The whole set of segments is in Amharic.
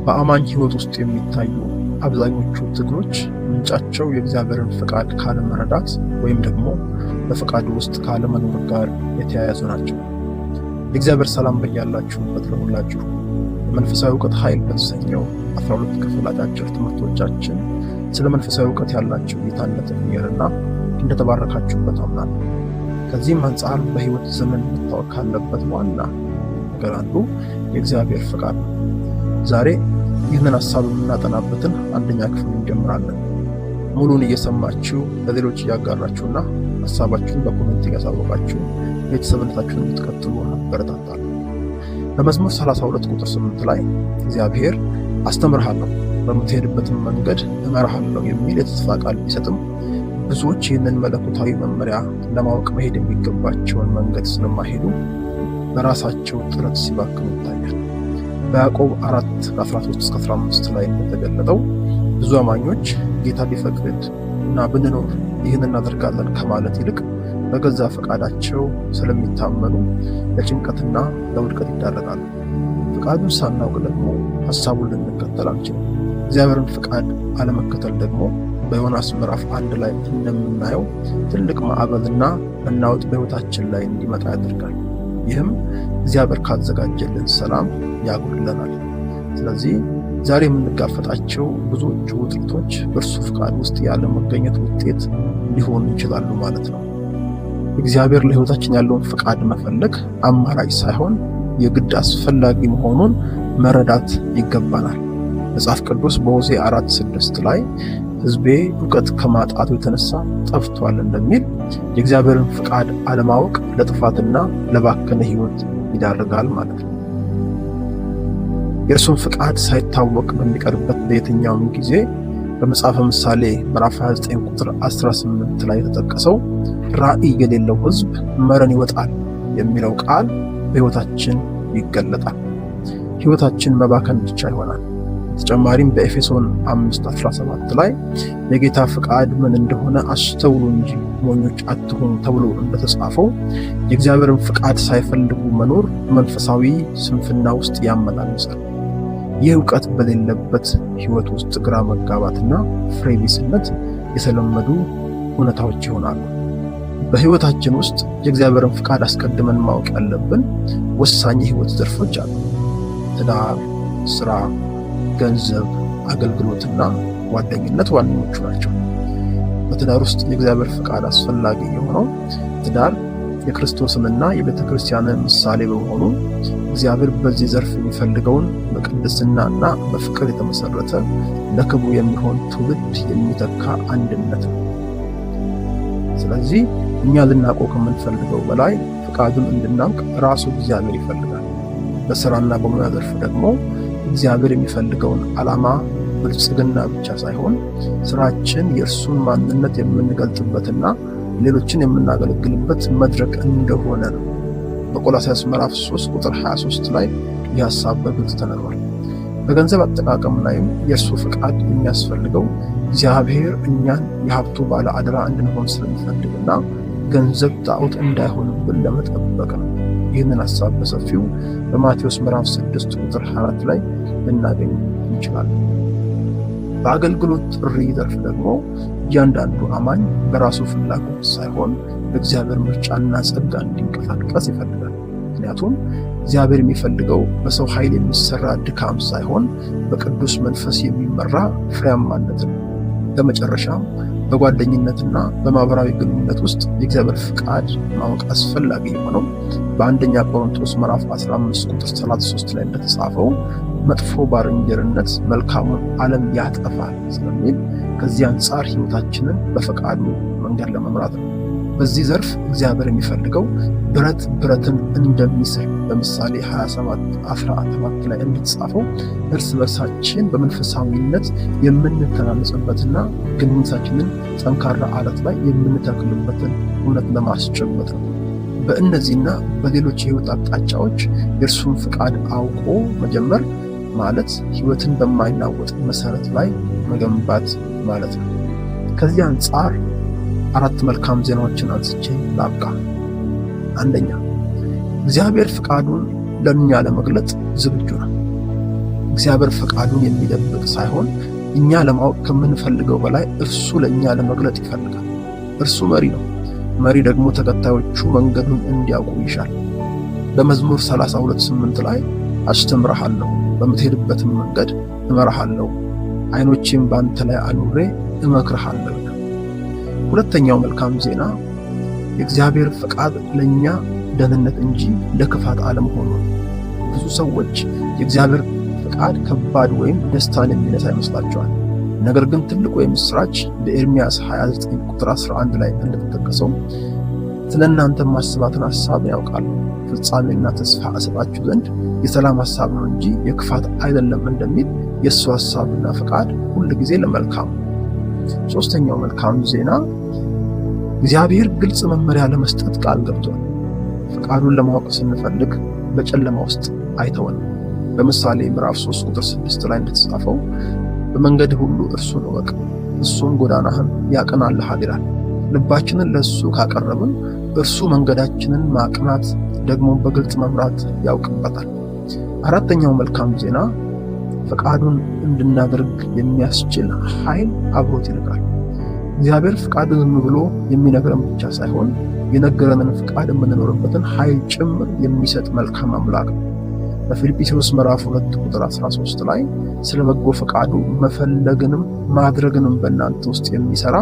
በአማኝ ሕይወት ውስጥ የሚታዩ አብዛኞቹ ትግሎች ምንጫቸው የእግዚአብሔርን ፍቃድ ካለመረዳት ወይም ደግሞ በፍቃዱ ውስጥ ካለመኖር ጋር የተያያዙ ናቸው። የእግዚአብሔር ሰላም በያላችሁበት ለሁላችሁ። የመንፈሳዊ እውቀት ኃይል በተሰኘው 12 ክፍል አጫጭር ትምህርቶቻችን ስለ መንፈሳዊ እውቀት ያላችሁ እይታ እንደተቀየረና እንደተባረካችሁበት አምናለሁ። ከዚህም አንጻር በሕይወት ዘመን መታወቅ ካለበት ዋና ነገር አንዱ የእግዚአብሔር ፍቃድ ነው። ዛሬ ይህንን ሀሳብ የምናጠናበትን አንደኛ ክፍል እንጀምራለን። ሙሉን እየሰማችሁ ለሌሎች እያጋራችሁና ሀሳባችሁን በኮሜንት እያሳወቃችሁ ቤተሰብነታችሁን እንድትቀጥሉ አበረታታለሁ። በመዝሙር 32 ቁጥር 8 ላይ እግዚአብሔር አስተምርሃለሁ፣ በምትሄድበትም መንገድ እመራሃለሁ የሚል የተስፋ ቃል ቢሰጥም ብዙዎች ይህንን መለኮታዊ መመሪያ ለማወቅ መሄድ የሚገባቸውን መንገድ ስለማይሄዱ በራሳቸው ጥረት ሲባክኑ ይታያል። በያዕቆብ 4:13-15 ላይ እንደተገለጠው ብዙ አማኞች ጌታ ቢፈቅድ እና ብንኖር ይህን እናደርጋለን ከማለት ይልቅ በገዛ ፈቃዳቸው ስለሚታመኑ ለጭንቀትና ለውድቀት ይዳረጋሉ። ፈቃዱን ሳናውቅ ደግሞ ሐሳቡን ልንከተል አንችልም። እግዚአብሔርን ፈቃድ አለመከተል ደግሞ በዮናስ ምዕራፍ 1 ላይ እንደምናየው ትልቅ ማዕበልና መናወጥ በሕይወታችን ላይ እንዲመጣ ያደርጋል። ይህም እግዚአብሔር ካዘጋጀልን ሰላም ያጎድለናል። ስለዚህ ዛሬ የምንጋፈጣቸው ብዙዎቹ ውጥረቶች በእርሱ ፈቃድ ውስጥ ያለ መገኘት ውጤት ሊሆኑ ይችላሉ ማለት ነው። እግዚአብሔር ለሕይወታችን ያለውን ፈቃድ መፈለግ አማራጭ ሳይሆን የግድ አስፈላጊ መሆኑን መረዳት ይገባናል። መጽሐፍ ቅዱስ በሆሴዕ 4:6 ላይ ሕዝቤ እውቀት ከማጣቱ የተነሳ ጠፍቷል እንደሚል የእግዚአብሔርን ፍቃድ አለማወቅ ለጥፋትና ለባከነ ሕይወት ይዳርጋል ማለት ነው። የእርሱን ፍቃድ ሳይታወቅ በሚቀርበት በየትኛውም ጊዜ በመጽሐፈ ምሳሌ ምዕራፍ 29 ቁጥር 18 ላይ የተጠቀሰው ራዕይ የሌለው ሕዝብ መረን ይወጣል የሚለው ቃል በሕይወታችን ይገለጣል። ሕይወታችን መባከን ብቻ ይሆናል። ተጨማሪም በኤፌሶን 5:17 ላይ የጌታ ፍቃድ ምን እንደሆነ አስተውሉ እንጂ ሞኞች አትሁኑ ተብሎ እንደተጻፈው የእግዚአብሔርን ፍቃድ ሳይፈልጉ መኖር መንፈሳዊ ስንፍና ውስጥ ያመላልሳል። ይህ እውቀት በሌለበት ሕይወት ውስጥ ግራ መጋባትና ፍሬቢስነት የተለመዱ እውነታዎች ይሆናሉ። በሕይወታችን ውስጥ የእግዚአብሔርን ፍቃድ አስቀድመን ማወቅ ያለብን ወሳኝ የሕይወት ዘርፎች አሉ። ትዳር፣ ስራ፣ ገንዘብ፣ አገልግሎትና ጓደኝነት ዋነኞቹ ናቸው። በትዳር ውስጥ የእግዚአብሔር ፍቃድ አስፈላጊ የሆነው ትዳር የክርስቶስንና የቤተ ክርስቲያንን ምሳሌ በመሆኑ እግዚአብሔር በዚህ ዘርፍ የሚፈልገውን በቅድስናና በፍቅር የተመሰረተ ለክብሩ የሚሆን ትውልድ የሚተካ አንድነት ነው። ስለዚህ እኛ ልናውቀው ከምንፈልገው በላይ ፍቃዱን እንድናውቅ ራሱ እግዚአብሔር ይፈልጋል። በስራና በሙያ ዘርፍ ደግሞ እግዚአብሔር የሚፈልገውን ዓላማ ብልጽግና ብቻ ሳይሆን ስራችን የእርሱን ማንነት የምንገልጥበትና ሌሎችን የምናገለግልበት መድረክ እንደሆነ ነው። በቆላስይስ ምዕራፍ 3 ቁጥር 23 ላይ ይህ ሐሳብ በግልጽ ተነግሯል። በገንዘብ አጠቃቀም ላይም የእርሱ ፍቃድ የሚያስፈልገው እግዚአብሔር እኛን የሀብቱ ባለ አደራ እንድንሆን ስለሚፈልግና ገንዘብ ጣዖት እንዳይሆንብን ለመጠበቅ ነው። ይህንን ሐሳብ በሰፊው በማቴዎስ ምዕራፍ 6 ቁጥር 24 ላይ ልናገኝ እንችላለን። በአገልግሎት ጥሪ ዘርፍ ደግሞ እያንዳንዱ አማኝ በራሱ ፍላጎት ሳይሆን በእግዚአብሔር ምርጫና ጸጋ እንዲንቀሳቀስ ይፈልጋል። ምክንያቱም እግዚአብሔር የሚፈልገው በሰው ኃይል የሚሰራ ድካም ሳይሆን በቅዱስ መንፈስ የሚመራ ፍሬያማነት ነው። በመጨረሻም በጓደኝነትና በማህበራዊ ግንኙነት ውስጥ የእግዚአብሔር ፍቃድ ማወቅ አስፈላጊ የሆነው በአንደኛ ቆሮንቶስ ምዕራፍ 15 ቁጥር 33 ላይ እንደተጻፈው መጥፎ ባልንጀርነት መልካሙን ዓለም ያጠፋል ስለሚል ከዚህ አንጻር ሕይወታችንን በፈቃዱ መንገድ ለመምራት ነው። በዚህ ዘርፍ እግዚአብሔር የሚፈልገው ብረት ብረትን እንደሚስል በምሳሌ 27:17 ላይ እንደተጻፈው እርስ በርሳችን በመንፈሳዊነት የምንተናነጽበትና ግንኙነታችንን ጠንካራ ዓለት ላይ የምንተክልበትን እውነት ለማስጨበጥ ነው። በእነዚህና በሌሎች የሕይወት አቅጣጫዎች የእርሱን ፍቃድ አውቆ መጀመር ማለት ሕይወትን በማይናወጥ መሰረት ላይ መገንባት ማለት ነው። ከዚህ አንጻር 4 መልካም ዜናዎችን አንስቼ ላብቃ። አንደኛ፣ እግዚአብሔር ፍቃዱን ለእኛ ለመግለጥ ዝግጁ ነው። እግዚአብሔር ፈቃዱን የሚደብቅ ሳይሆን እኛ ለማወቅ ከምንፈልገው በላይ እርሱ ለእኛ ለመግለጥ ይፈልጋል። እርሱ መሪ ነው። መሪ ደግሞ ተከታዮቹ መንገዱን እንዲያውቁ ይሻል። በመዝሙር 32:8 ላይ አስተምርሃለሁ፣ በምትሄድበትም መንገድ እመራሃለሁ፣ ዓይኖቼም በአንተ ላይ አኑሬ እመክርሃለሁ። ሁለተኛው መልካም ዜና የእግዚአብሔር ፈቃድ ለእኛ ደህንነት እንጂ ለክፋት አለመሆኑ። ብዙ ሰዎች የእግዚአብሔር ፈቃድ ከባድ ወይም ደስታን የሚነሳ ይመስላቸዋል። ነገር ግን ትልቁ የምስራች በኤርምያስ 29:11 ላይ እንደተጠቀሰው ስለ እናንተ ማስባትን ሐሳብ ያውቃል፣ ፍጻሜና ተስፋ እሰጣችሁ ዘንድ የሰላም ሐሳብ ነው እንጂ የክፋት አይደለም እንደሚል የእሱ ሐሳብና ፈቃድ ሁል ጊዜ ለመልካም። ሶስተኛው መልካም ዜና እግዚአብሔር ግልጽ መመሪያ ለመስጠት ቃል ገብቷል። ፈቃዱን ለማወቅ ስንፈልግ በጨለማ ውስጥ አይተወንም። በምሳሌ ምዕራፍ 3:6 ላይ እንደተጻፈው በመንገድ ሁሉ እርሱን እወቅ፣ እሱም ጎዳናህን ያቀናልሃል ይላል። ልባችንን ለእሱ ካቀረብን እርሱ መንገዳችንን ማቅናት ደግሞ በግልጽ መምራት ያውቅበታል። አራተኛው መልካም ዜና ፈቃዱን እንድናደርግ የሚያስችል ኃይል አብሮት ይልቃል። እግዚአብሔር ፈቃዱን ዝም ብሎ የሚነግረን ብቻ ሳይሆን የነገረንን ፈቃድ የምንኖርበትን ኃይል ጭምር የሚሰጥ መልካም አምላክ ነው። በፊልጵስዩስ ምዕራፍ 2:13 ላይ ስለ በጎ ፈቃዱ መፈለግንም ማድረግንም በእናንተ ውስጥ የሚሰራ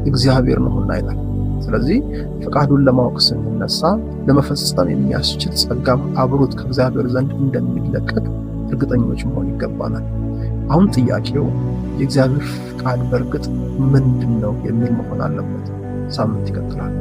እግዚአብሔር ነውና ይላል። ስለዚህ ፈቃዱን ለማወቅ ስንነሳ ለመፈጸም የሚያስችል ጸጋም አብሮት ከእግዚአብሔር ዘንድ እንደሚለቀቅ እርግጠኞች መሆን ይገባናል። አሁን ጥያቄው የእግዚአብሔር ፈቃድ በእርግጥ ምንድን ነው የሚል መሆን አለበት። ሳምንት ይቀጥላል።